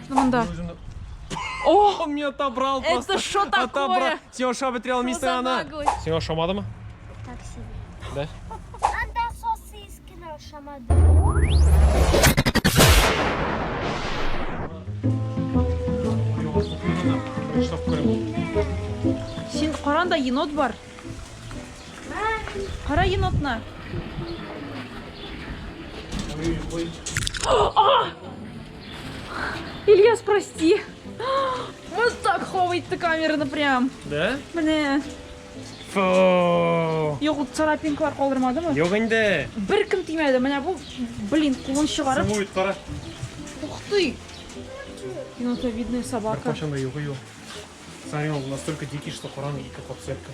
Мында. О! Он меня отобрал просто. Это что такое? Отобрал. Сеша потерял место, она. Сеша шамады ма? Так себе. Да? Анда сосискіні шамады. Штаб көрем. Сен қаранда енот бар. Қара енотна. Ильяс, прости. Вот так ховает-то камераны прям. Да? Міне. Фу. Жоқ, царапинкалар қалдырмады ма? Жоқ енді. Бір кім тимеді. Міне бұл, блин, қолын шығарып. Сымует, қара. Ух ты. Енотовидная собака. Қашанда жоқ. Смотри, он настолько дикий, что Коран и как подсветка.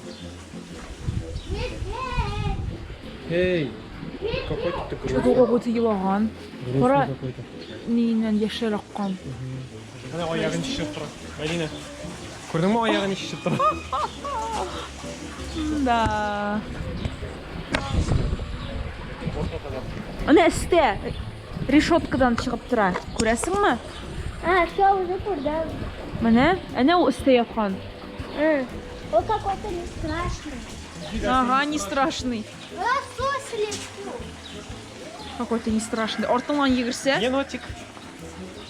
Эй, какой ты Что-то грустный. какой-то елаған. Қара нейінен ешер аққан. Ана аяғын шешіп тұр. Мәдина. Көрдің ме аяғын шешіп тұр? Да. Ана істе решеткадан шығып тұра. Көресің ме? Все, уже көрдім. Міне, әне ол істе yapқан. Ол какой-то не страшный. Ага, не страшный. Лосось. Какой-то не страшный. Ортыңнан егірсе, Енотик.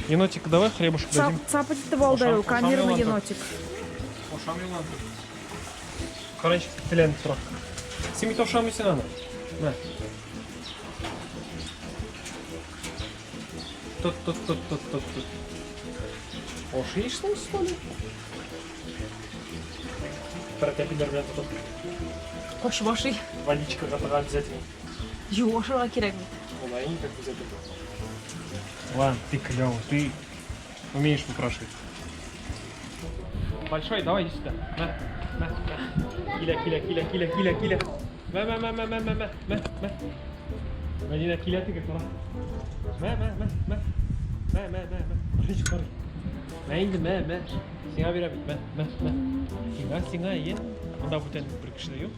Енотик, давай хлебушек дадим. цапать етіп алдай ол, камерный енотик. Ошамилан. Қарайшы, тіленіп тұрақ. Сен бүйтіп ошамайсың ана. На. Тут. Ошиишься, что ли? Протяпилер бәрін тұтып. Қош башый. Водичка қатыға обязательно. Жуашыға керек. Олайын как обязательно. Ладно, ты клёвый, ты умеешь выпрашивать. Большой, давай иди сюда. На. Киля. Ма. Мәдина, киля ты как раз. Ма. Қорай. Ма енді, ма. Сеңа беремін, ма. Сеңа, ен. Онда бұтен бір кіші жоқ.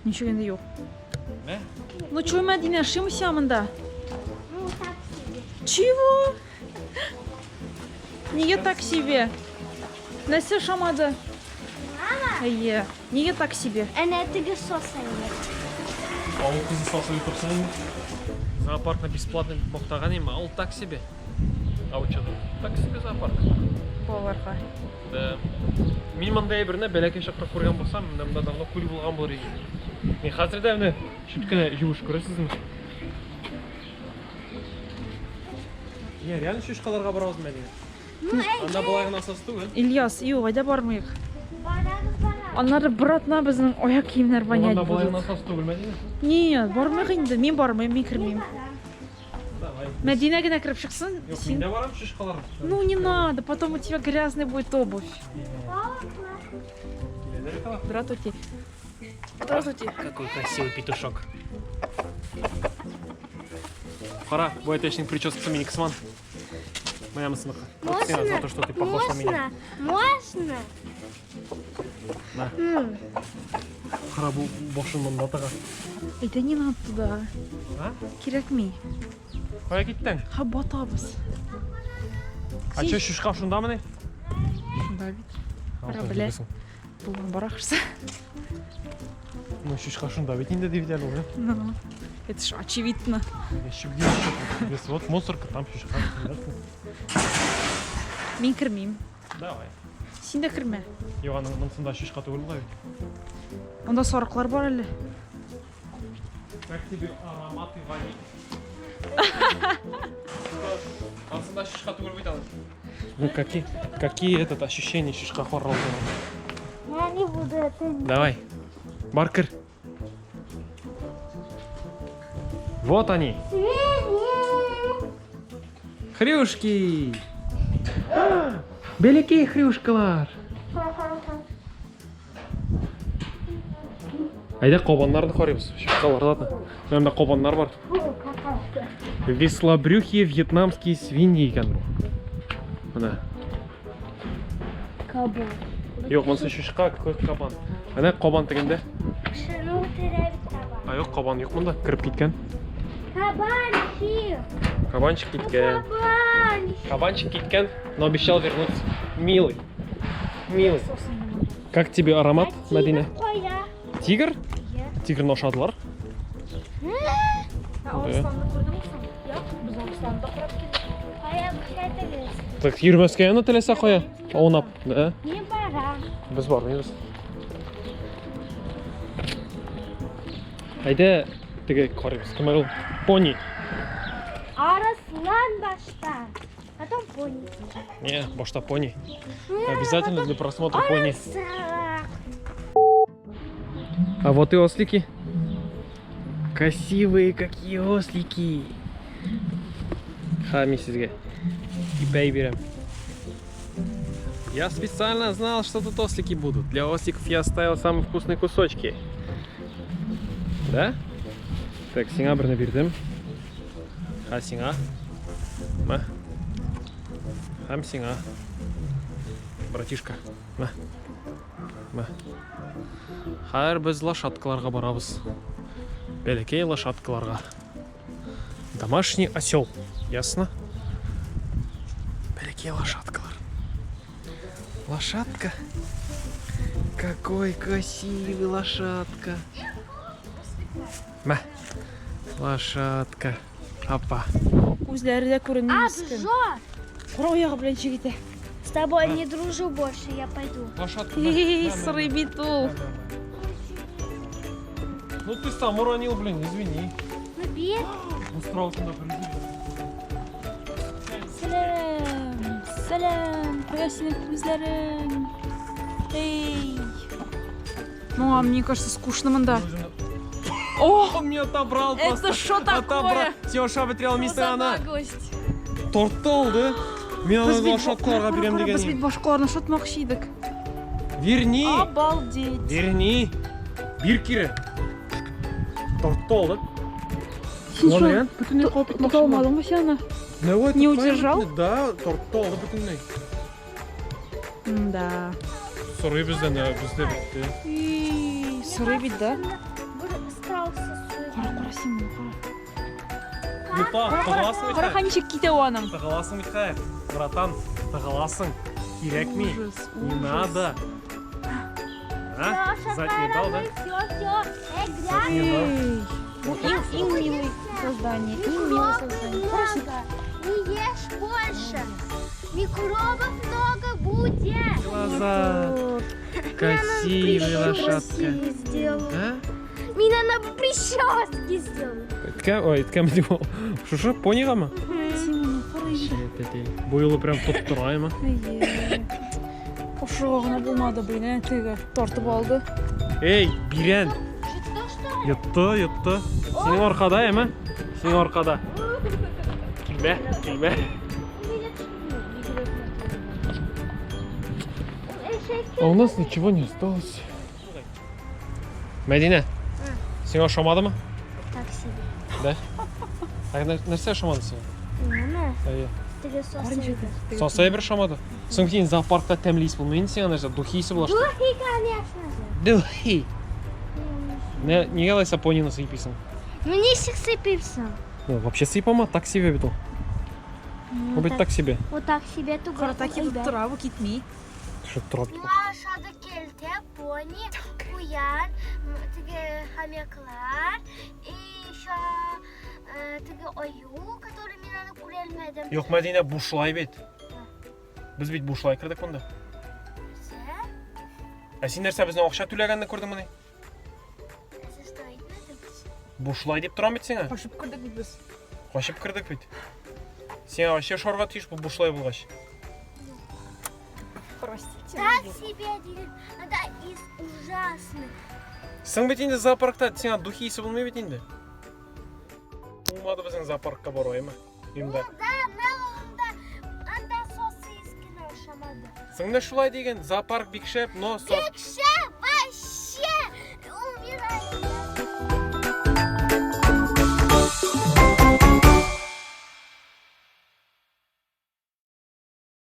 Ничего не yok. Ма. Ну чё, Мәдина, шимыся мында? Ну, так себе. Чего? Неге так себе? Нәрсе шамады? Әйе, неге так себе? Әне тігі сосайын. Ауыл қызы салса отырсың енді. Зоопаркна бесплатно боқтаған ема, ауыл так себе. Ау чыды. Так себе зоопарк. Балаларға. Да. Мен мындай біріне бәләкей шақырып көрген болсам, мында давно көл болған болар екен. Мен қазір де міне шүткіне жуыш көресіз ме? Реально шүшқаларға барамыз Мәдина. Ну, Анда былайғын асасы түгіл. Ильяс, ию, қайда бармайық? барамыз. Анары братна біздің аяқ киімдер вонять Анда былайғын будет. асасы түгіл Мәдина. Нет, бармайық енді. Мен бармайым, мен кірмеймін. Давай. Мәдина гына кіріп шықсын. Жоқ, мен де барам шүшқаларға. Ну не надо, потом у тебя грязный будет обувь. Здравствуйте. Здравствуйте. Какой красивый петушок. Пора, боятечник прическа Миниксман. Моя мысль. Можно? За то, что ты похож на меня. Можно? Да. Пора бошын мында тыға. Это не надо туда. А? Керек ми. Қоя кеттің? Ха батабыз. А че шүшқа шында міне? Шунда бит. Бара біле. Бұлған барақшысы. Ну шүшқа шында бет енді деп дәл ғой. Ну, это ж очевидно. Еще где еще? Вот мусорка, там шүшқа. Мен кірмеймін. Давай. Сен де кірме. Жоқ, мұнсында шүшқа түгіл ғой. Онда сарықлар бар әлі. Как тебе ароматы ванили? Мұнсында шүшқа түгіл бейт алып. Ну какие этот ощущения шүшқа хоррал? Я не буду это. Давай. Баркер. Вот они. Хрюшки. Беляки хрюшкалар. Айда қобандарды қараймыз. Шүшқалар ладно. Мында қобандар бар. Веслобрюхие вьетнамские свиньи екен бұл. Мына. Кабан. Жоқ, мұнысы шүшқа, көк қабан. Ана қобан дегенде. Шыны терәбит табан. Жоқ, қобан жоқ мұнда, кіріп кеткен. Кабан, ши. Кабанчик кеткен. Бань. Кабанчик кеткен, но обещал вернуться. Милый. Милый. Как тебе аромат, Мәдина? Қоя. Тигр? Иә. Тигрдің ошадылар. Ауғанстанды көрдің мұсың? Иә, біз Ауғанстанды құрап келдік. Қоя бітетіңіз. Так, йөрмәскә яны теләсә кая? Аунап, да? Не барам. Без бармыйбыз. Әйдә, теге карыйбыз. Кем ул? Пони. Арыслан баштан. Потом пони. Не, башта пони. Обязательно для просмотра пони. Арыслан. А вот и ослики. Красивые какие ослики. Хами sizге. И берем. Я специально знал, что тут ослики будут. Для осликов я оставил самые вкусные кусочки. Да? Так, сиңа бірні бердім. Ха сиңа. Ма. Хам сиңа. Братишка. Ма. Ма. Хәр біз лошадкаларға барабыз. Бәләкәй лошадкаларға. Домашний осел. Ясно? Бәләкәй лошадкалар. Лошадка. Какой красивый лошадка. Ма. Лошадка. Апа. Үзләре дә күренмей мескен. Обжор. Кара аяғы белән чигетә. С тобой не дружу больше, я пойду. Лошадка. Эй, сырый бит ул. Ну ты сам уронил, блин, извини. Ну, бей. Устроился на президент. Сәлам, сәлам, кая синең күзләрең? Эй. Ну, а мне кажется, скучно мында. О, Он меня отобрал просто. это что такое? Все, шабытрел мистер ана. наглость. Тортты алды. Мен Біз аны бит лошадкаларға берем біз деген. бит башкаларны шатмакчы идек. Верни. Обалдеть. Верни. Бир кире. Тортты алды. Син Ладно, что, я бүтүнөй калып Тот алмадың ба сен аны? Не удержал? Да, тортты алды бүтүнөй. Да. Сорый бізден, бізде бітті. Эй, сырый бит, да? Страуса Кара син муну, кара. Юта, тығыласың Кара бит. ничек китә ул аның. Тығыласың бит хәй. Братан, тығыласың. Кирәкми. Ужас, Не ужас. надо. А? Задний дал, да? Все. Не надо. Эй, ну, им милый создание, им милое создание. Хорошо. Не ешь больше. Микробов много будет. Глаза. Красивая лошадка. Красивее сделаю. А? Меня на прическе сделаю. Ой, кем дего? Шо, понигамы? Син карый. Буйлы прям топ тураймы? Эй. Ошо гына булмады бу, не теге тартып алды. Эй, бирен. Что? Йотты. Сенің арқада, эме? Сенің арқада. Келме. А у нас ничего не осталось. Мәдина, сен ошамады ма? Так себе. Да? А нәрсе ошамады сен? Мама, Әйе. тебе сосед. Сосай бір шамады. Соң кейін зоопаркта тәмлейсіз болмайын сен нәрсе, духейсі болашты. Духи, конечно же. Духи. Неге алайса понины сыйпайсың? Ну не сыпься. Ну, вообще сыйпама, так себе бит ол. Ол бит так себе. Вот так себе ту Кара так итеп тора, бу китмей. Что тұрады? Aşağıda geldi, pony, kuyan, тиге хомяклар и еще тиге ою, который мен көрелмедім. Yok Мәдина, бушлай бит. Біз бит бушлай кірдік мұнда. А сен нәрсе біздің ақша төлегенді көрдің мұны? Бушлай деп тұрам бит сеңа? Кашып кірдік бит біз. Қашып кірдік бит. Сен вообще шорға түйіш бұл бушлай болғаш. Простите. Так себе один, это из ужасных. Сың бит енді зоопаркта сеңа духейсі болмай бит енді. Болмады біздің зоопаркқа баруай ма? Үйімді. Да, анда сосискіні ошамады. Сыңда шулай деген зоопарк бекшеп, но... Бекшеп!